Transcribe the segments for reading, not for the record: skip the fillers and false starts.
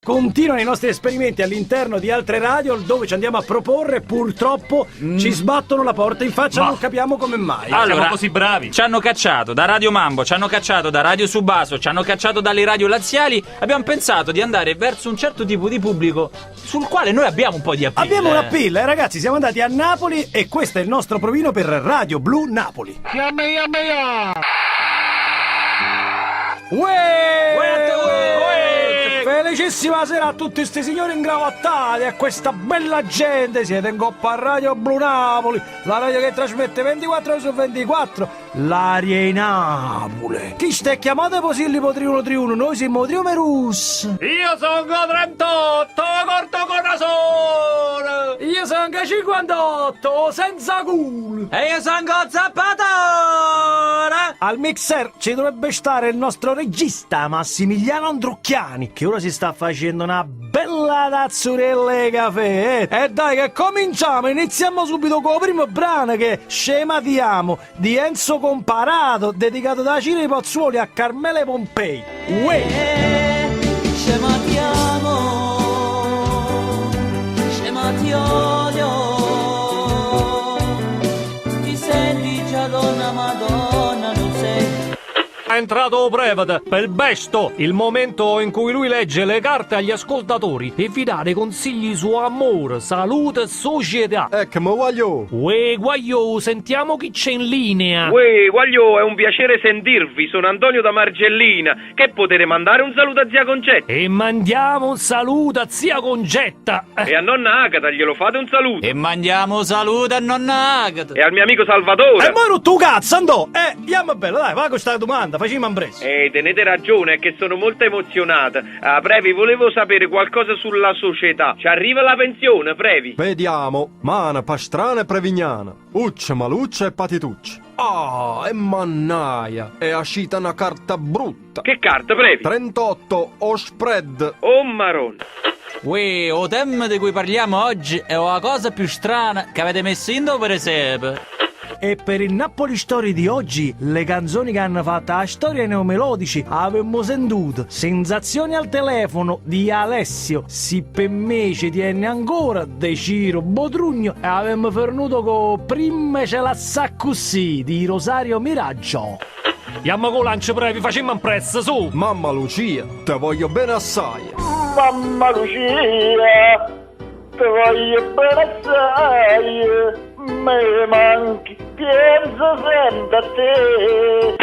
Continuano i nostri esperimenti all'interno di altre radio dove ci andiamo a proporre, purtroppo ci sbattono la porta in faccia, non capiamo come mai. Allora, Siamo così bravi. ci hanno cacciato da Radio Mambo, ci hanno cacciato da Radio Subaso, ci hanno cacciato dalle radio laziali. Abbiamo pensato di andare verso un certo tipo di pubblico sul quale noi abbiamo un po' di appeal. Abbiamo una pilla, ragazzi, siamo andati a Napoli e questo è il nostro provino per Radio Blu Napoli. Felicissima sera a tutti sti signori ingravattati e a questa bella gente. Siete in coppa a Radio Blu Napoli, la radio che trasmette 24 ore su 24, l'aria in Napoli. Chi stai chiamando Posillipo Triuno? Noi siamo Triomerus. Io sono 38, corto corazon. Io sono 58, senza culo. E io sono Zappatore. Al mixer ci dovrebbe stare il nostro regista Massimiliano Andrucchiani, che ora si sta facendo una bella tazzurella di caffè. E dai che cominciamo, iniziamo subito con il primo brano che è Scematiamo di Enzo Comparato, dedicato da Ciro Pozzuoli a Carmele Pompei. Ti senti già donna Madonna, lo sei. È entrato Prevede per Besto, il momento in cui lui legge le carte agli ascoltatori e vi dà dei consigli su amore, salute e società. Ecco, ma voglio. Uè, guaglio, sentiamo chi c'è in linea. Uè, guaglio, è un piacere sentirvi, sono Antonio da Margellina. Che potete mandare un saluto a zia Concetta? E mandiamo un saluto a zia Concetta. E a nonna Agata glielo fate un saluto? E mandiamo salute a nonna Agata. E al mio amico Salvatore? E mo' rotto cazzo, andò! Andiamo bello, dai, va con questa domanda, facciamo un preso. Tenete ragione, è che sono molto emozionata. Previ, volevo sapere qualcosa sulla società. Ci arriva la pensione, Previ? Vediamo. Mana, pastrana e prevignana. Uccia, maluccia e patituccia. Ah, e mannaia. È uscita una carta brutta. Che carta, Previ? 38 o spread. Oh marron. Uè, o tema di cui parliamo oggi è la cosa più strana che avete messo in do per esempio. E per il Napoli Story di oggi, le canzoni che hanno fatto la storia neomelodici avevamo sentito Sensazioni al telefono di Alessio, Si per me ci tiene ancora De Ciro Botrugno e avevamo fernuto con Prima ce la sa così di Rosario Miraggio. Andiamo con lancio Previ, facciamo un prezzo, su. Mamma Lucia, te voglio bene assai. Mamma Lucia, te voglio bene assai, me manchi, penso sempre a te.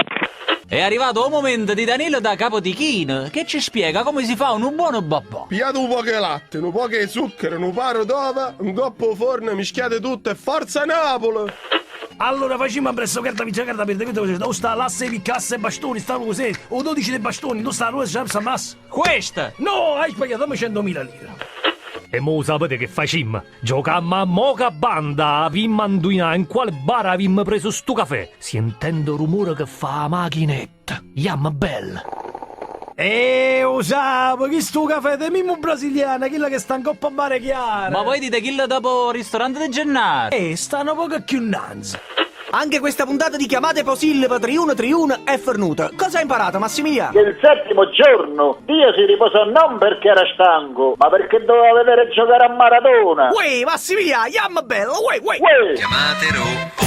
È arrivato il momento di Danilo da Capotichino che ci spiega come si fa un buono babà. Pigliate un po' di latte, un po' di zucchero, un paro d'ova, un coppo forno, mischiate tutto e forza Napoli! Allora facciamo presso carta pizza carta per vedere dove sta l'asse piccasse bastoni, sta così, o 12 dei bastoni, non sta la rosa c'è massa. Questa! No, hai sbagliato, dammi 100.000 lire. E mo sapete che facciamo? Giocammo a moca banda, avimmo indovinato in quale bar avimmo preso stu caffè. Sentendo rumore che fa la macchinetta. Yam bella. Usavo, chi sto caffè di Mimmo brasiliana, quella che sta in coppa a mare chiara. Ma voi dite chi dopo ristorante di Gennaro? Stanno poco più innanzi. Anche questa puntata di Chiamate Posillipo Triuno è fornuta. Cosa hai imparato, Massimiliano? Che il settimo giorno Dio si riposò non perché era stanco, ma perché doveva vedere giocare a Maradona. Uè, Massimiliano, yam bello, uè. Uè. Chiamate Ro